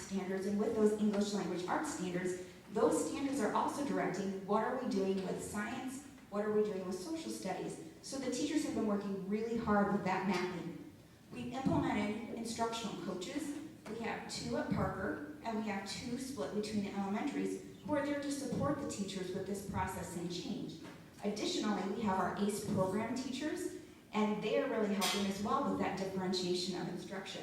standards and with those English language arts standards, those standards are also directing what are we doing with science, what are we doing with social studies. So the teachers have been working really hard with that mapping. We've implemented instructional coaches. We have 2 at Parker, and we have 2 split between the elementaries who are there to support the teachers with this process and change. Additionally, we have our ACE program teachers, and they are really helping as well with that differentiation of instruction.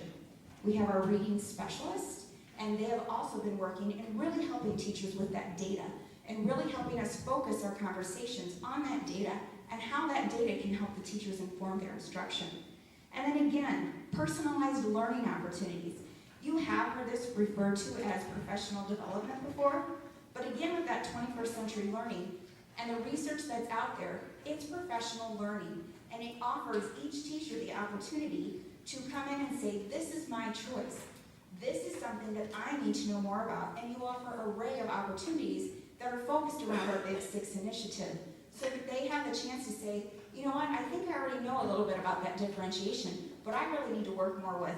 We have our reading specialists, and they have also been working and really helping teachers with that data and really helping us focus our conversations on that data and how that data can help the teachers inform their instruction. And then again, personalized learning opportunities. You have heard this referred to as professional development before, but again with that 21st century learning and the research that's out there, it's professional learning, and it offers each teacher the opportunity to come in and say, this is my choice. This is something that I need to know more about, and you offer an array of opportunities that are focused around our Big 6 initiative, so that they have the chance to say, you know what, I think I already know a little bit about that differentiation, but I really need to work more with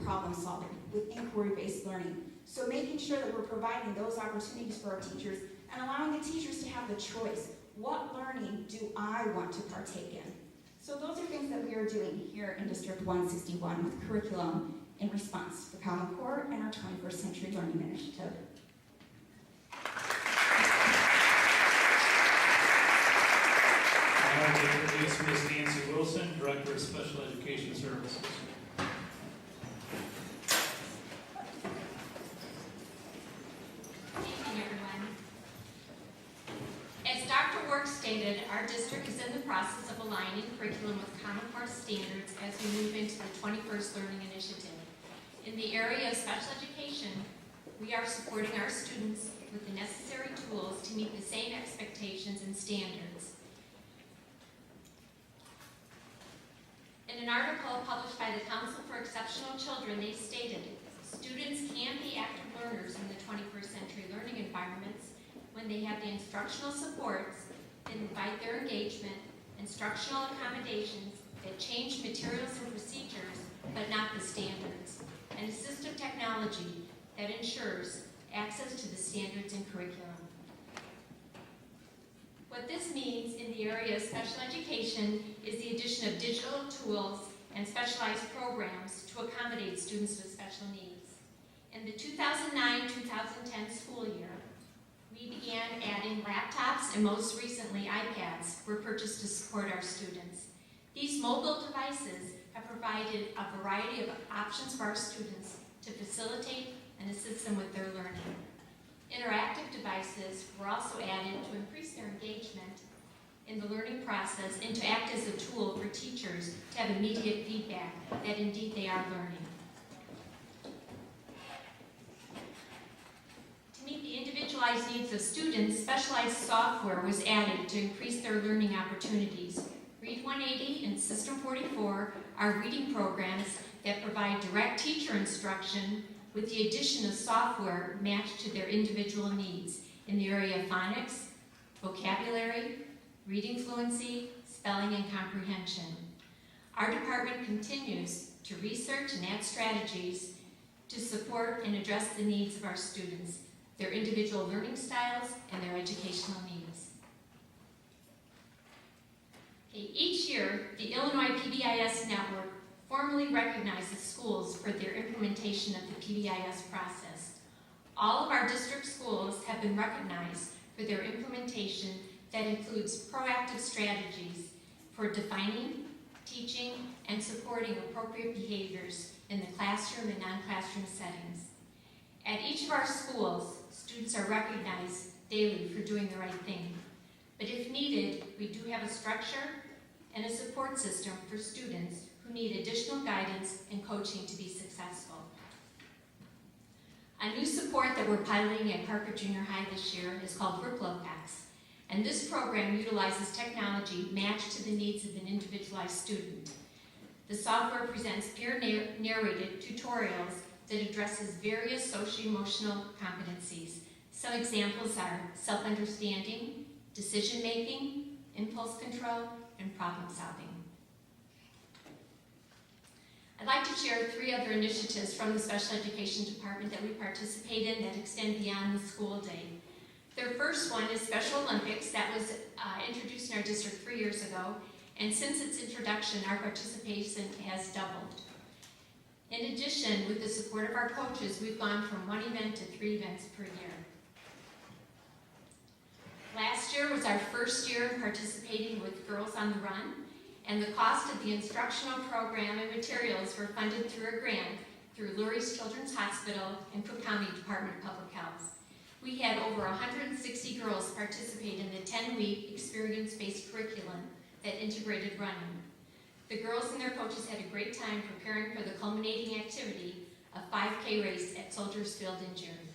problem solving, with inquiry-based learning. So making sure that we're providing those opportunities for our teachers and allowing the teachers to have the choice. What learning do I want to partake in? So those are things that we are doing here in District 161 with curriculum in response to the Common Core and our 21st Century Learning Initiative. Now to introduce Ms. Nancy Wilson, Director of Special Education Services. Good evening, everyone. As Dr. Work stated, our district is in the process of aligning curriculum with Common Core standards as we move into the 21st Learning Initiative. In the area of special education, we are supporting our students with the necessary tools to meet the same expectations and standards. In an article published by the Council for Exceptional Children, they stated, students can be active learners in the 21st century learning environments when they have the instructional supports that invite their engagement, instructional accommodations that change materials and procedures, but not the standards, and assistive technology that ensures access to the standards and curriculum. What this means in the area of special education is the addition of digital tools and specialized programs to accommodate students with special needs. In the 2009-2010 school year, we began adding laptops, and most recently iPads were purchased to support our students. These mobile devices have provided a variety of options for our students to facilitate and assist them with their learning. Interactive devices were also added to increase their engagement in the learning process and to act as a tool for teachers to have immediate feedback that indeed they are learning. To meet the individualized needs of students, specialized software was added to increase their learning opportunities. Read 180 and System 44 are reading programs that provide direct teacher instruction with the addition of software matched to their individual needs in the area of phonics, vocabulary, reading fluency, spelling, and comprehension. Our department continues to research and add strategies to support and address the needs of our students, their individual learning styles, and their educational needs. Okay, each year, the Illinois PBIS Network formally recognizes schools for their implementation of the PBIS process. All of our district schools have been recognized for their implementation that includes proactive strategies for defining, teaching, and supporting appropriate behaviors in the classroom and non-classroom settings. At each of our schools, students are recognized daily for doing the right thing. But if needed, we do have a structure and a support system for students who need additional guidance and coaching to be successful. A new support that we're piloting at Parker Junior High this year is called Workload Packs, and this program utilizes technology matched to the needs of an individualized student. The software presents peer-narrated tutorials that addresses various socio-emotional competencies. Some examples are self-understanding, decision-making, impulse control, and problem-solving. I'd like to share 3 other initiatives from the Special Education Department that we participate in that extend beyond the school day. Their first one is Special Olympics that was introduced in our district 3 years ago, and since its introduction, our participation has doubled. In addition, with the support of our coaches, we've gone from 1 event to 3 events per year. Last year was our first year participating with Girls on the Run, and the cost of the instructional program and materials were funded through a grant through Lurie's Children's Hospital and Cook County Department of Public Health. We had over 160 girls participate in the 10-week experience-based curriculum that integrated running. The girls and their coaches had a great time preparing for the culminating activity, a 5K race at Soldiers Field in June.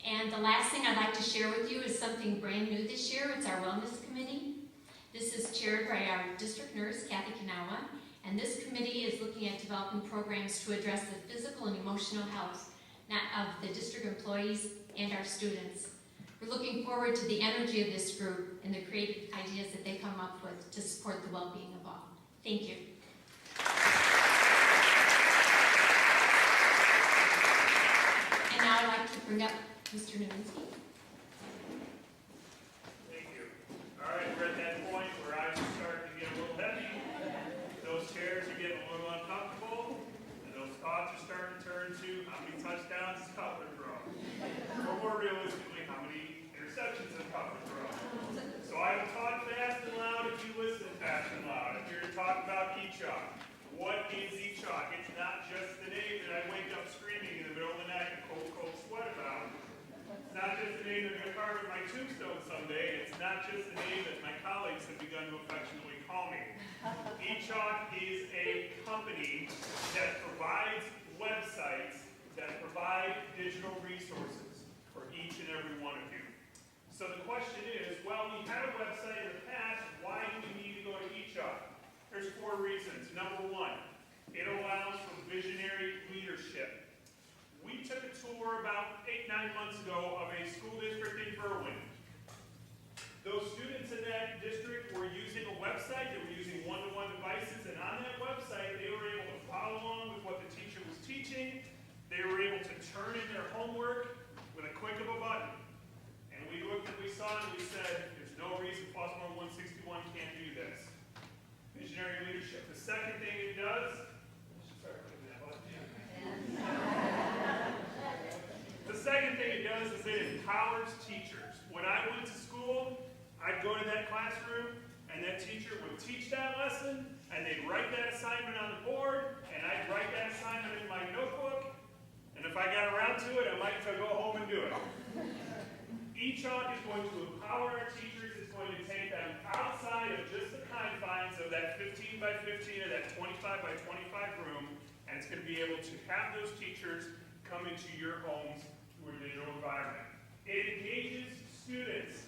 And the last thing I'd like to share with you is something brand new this year. It's our Wellness Committee. This is chaired by our district nurse, Kathy Kanawa, and this committee is looking at developing programs to address the physical and emotional health of the district employees and our students. We're looking forward to the energy of this group and the creative ideas that they come up with to support the well-being of all. Thank you. And now I'd like to bring up Mr. Nowinski. Thank you. All right, we're at that point where eyes are starting to get a little heavy. Those chairs are getting a little uncomfortable, and those thoughts are starting to turn to how many touchdowns has Cutler thrown? Or more realistically, how many interceptions has Cutler thrown? So I will talk fast and loud if you listen fast and loud. If you're to talk about ECHOC, what is ECHOC? It's not just the name that I wake up screaming in the middle of the night in a cold, cold sweat about. It's not just the name they're going to carve in my tombstone someday. It's not just the name that my colleagues have begun to affectionately call me. ECHOC is a company that provides websites that provide digital resources for each and every one of you. So the question is, well, we had a website in the past, why do we need to go to ECHOC? There's 4 reasons. Number 1, it allows for visionary leadership. We took a tour about 8-9 months ago of a school district in Berwyn. Those students in that district were using a website, they were using one-to-one devices, and on that website they were able to follow along with what the teacher was teaching. They were able to turn in their homework with a click of a button. And we looked and we saw and we said, there's no reason Flossmoor 161 can't do this. Visionary leadership. The second thing it does, the second thing it does is it empowers teachers. When I went to school, I'd go to that classroom and that teacher would teach that lesson and they'd write that assignment on the board and I'd write that assignment in my notebook, and if I got around to it, I might go home and do it. ECHOC is going to empower our teachers. It's going to take them outside of just the confines of that 15 by 15 or that 25 by 25 room, and it's going to be able to have those teachers come into your homes through a digital environment. It engages students.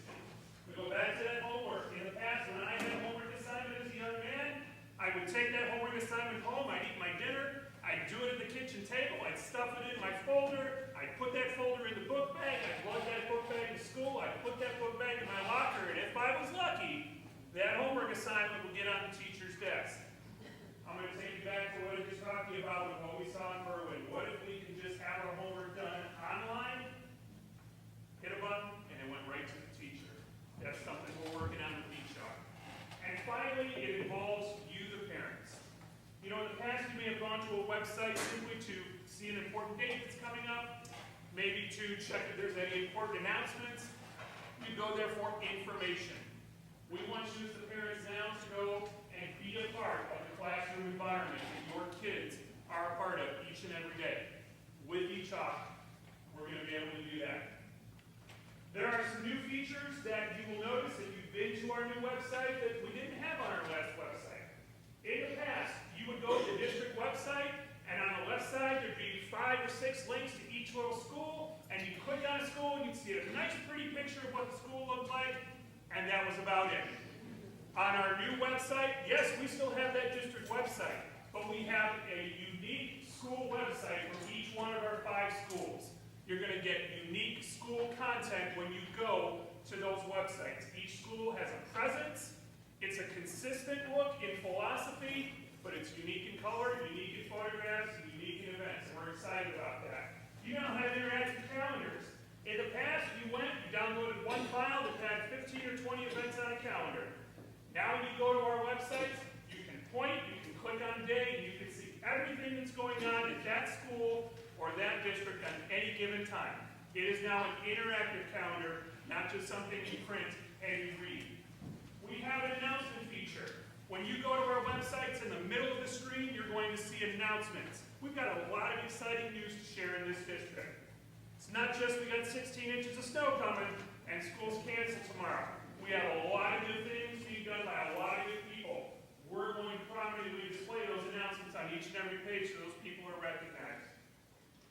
We go back to that homework. In the past, when I had a homework assignment as a young man, I would take that homework assignment home, I'd eat my dinner, I'd do it at the kitchen table, I'd stuff it in my folder, I'd put that folder in the book bag, I'd lug that book bag to school, I'd put that book bag in my locker, and if I was lucky, that homework assignment would get on the teacher's desk. I'm going to take you back to what I was talking about with what we saw in Berwyn. What if we could just have our homework done online, hit a button, and it went right to the teacher? That's something we're working on with ECHOC. And finally, it involves you, the parents. You know, in the past, you may have gone to a website simply to see an important date that's coming up, maybe to check if there's any important announcements. You go there for information. We want you as the parents now to go and be a part of the classroom environment that your kids are a part of each and every day. With ECHOC, we're going to be able to do that. There are some new features that you will notice if you've been to our new website that we didn't have on our last website. In the past, you would go to the district website, and on the left side, there'd be 5 or 6 links to each little school, and you'd click on a school, and you'd see a nice, pretty picture of what the school looked like, and that was about it. On our new website, yes, we still have that district website, but we have a unique school website for each one of our 5 schools. You're going to get unique school content when you go to those websites. Each school has a presence. It's a consistent look in philosophy, but it's unique in color, unique in photographs, and unique in events, and we're excited about that. You now have interactive calendars. In the past, you downloaded one file that had 15 or 20 events on a calendar. Now when you go to our website, you can point, you can click on day, and you can see everything that's going on at that school or that district on any given time. It is now an interactive calendar, not just something you print and you read. We have an announcement feature. When you go to our websites, in the middle of the screen, you're going to see announcements. We've got a lot of exciting news to share in this district. It's not just we got 16 inches of snow coming and school's canceled tomorrow. We have a lot of good things being done by a lot of good people. We're going to prominently display those announcements on each and every page so those people are recognized.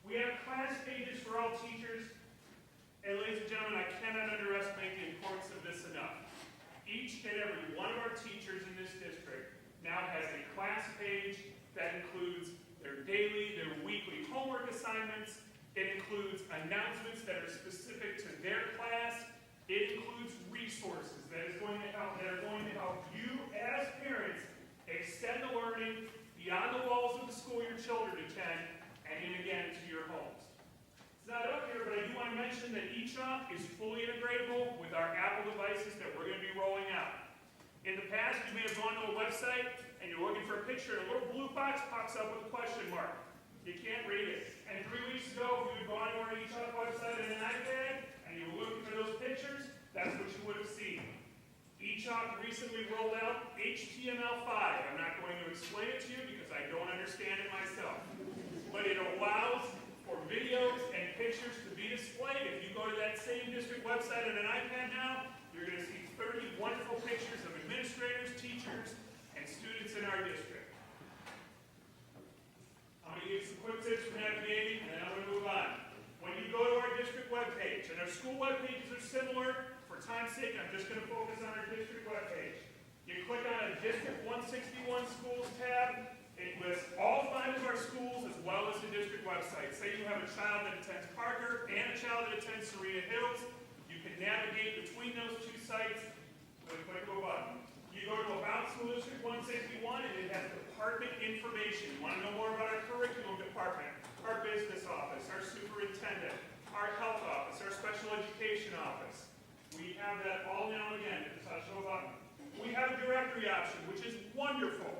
We have class pages for all teachers. And ladies and gentlemen, I cannot underestimate the importance of this enough. Each and every one of our teachers in this district now has a class page that includes their daily, their weekly homework assignments. It includes announcements that are specific to their class. It includes resources that are going to help you as parents extend the learning beyond the walls of the school your children attend and in again to your homes. It's not up here, but I do want to mention that eChalk is fully integratable with our Apple devices that we're going to be rolling out. In the past, you may have gone to a website and you're looking for a picture and a little blue box pops up with a question mark. You can't read it. And 3 weeks ago, if you had gone to our eChalk website on an iPad and you were looking for those pictures, that's what you would have seen. eChalk recently rolled out HTML5. I'm not going to explain it to you because I don't understand it myself. But it allows for videos and pictures to be displayed. If you go to that same district website on an iPad now, you're going to see 30 wonderful pictures of administrators, teachers, and students in our district. I'm going to give you some quick tips from navigating, and then I'm going to move on. When you go to our district webpage, and our school web pages are similar, for time's sake, I'm just going to focus on our district webpage. You click on a District 161 Schools tab. It lists all 5 of our schools as well as the district website. Say you have a child that attends Parker and a child that attends Serena Hills. You can navigate between those 2 sites with a click of a button. You go to About School District 161 and it has department information. You want to know more about our curriculum department, our business office, our superintendent, our health office, our special education office. We have that all now and again at the touch of a button. We have a directory option, which is wonderful.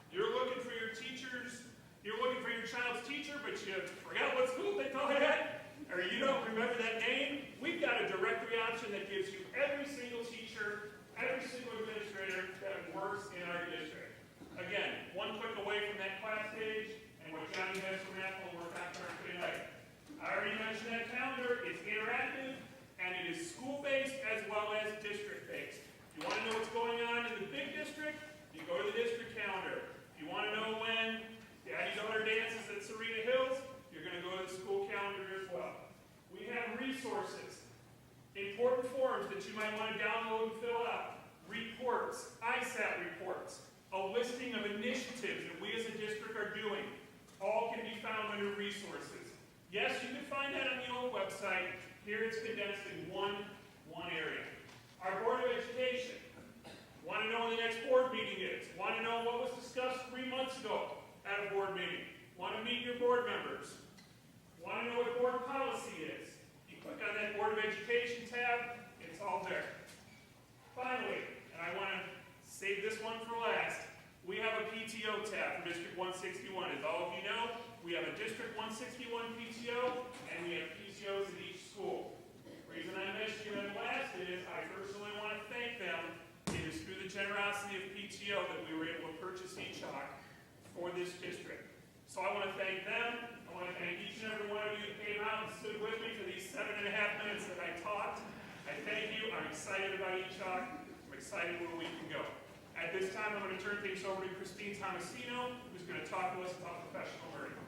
You're looking for your teachers, you're looking for your child's teacher, but you forgot what school they taught at, or you don't remember that name. We've got a directory option that gives you every single teacher, every single administrator that works in our district. Again, one click away from that class page, and what Johnny has from Apple will work out perfectly right. I already mentioned that calendar. It's interactive, and it is school-based as well as district-based. If you want to know what's going on in the big district, you go to the district calendar. If you want to know when Daddy Daughter dances at Serena Hills, you're going to go to the school calendar as well. We have resources, important forms that you might want to download and fill out, reports, ISAT reports, a listing of initiatives that we as a district are doing. All can be found under resources. Yes, you can find that on the old website. Here it's condensed in one area. Our Board of Education. Want to know when the next board meeting is. Want to know what was discussed 3 months ago at a board meeting. Want to meet your board members. Want to know what board policy is. You click on that Board of Education tab, it's all there. Finally, and I want to save this one for last, we have a PTO tab for District 161. As all of you know, we have a District 161 PTO, and we have PTOs at each school. The reason I mentioned them last is I personally want to thank them. It is through the generosity of PTO that we were able to purchase eChalk for this district. So I want to thank them. I want to thank each and every one of you that came out and stood with me for these 7.5 minutes that I talked. I thank you. I'm excited about eChalk. I'm excited where we can go. At this time, I'm going to turn things over to Christine Tomasino, who's going to talk to us about professional learning.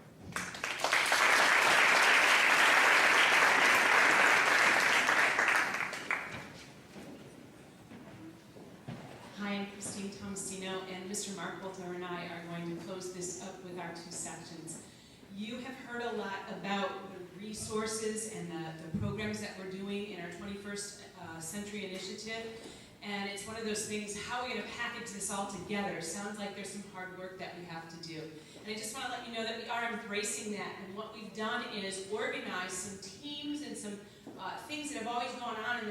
Hi, I'm Christine Tomasino, and Mr. Mark Bolter and I are going to close this up with our 2 sections. You have heard a lot about the resources and the programs that we're doing in our 21st Century Initiative, And it's one of those things, how are we going to package this all together? Sounds like there's some hard work that we have to do. And I just want to let you know that we are embracing that. And what we've done is organize some teams and some things that have always gone on in the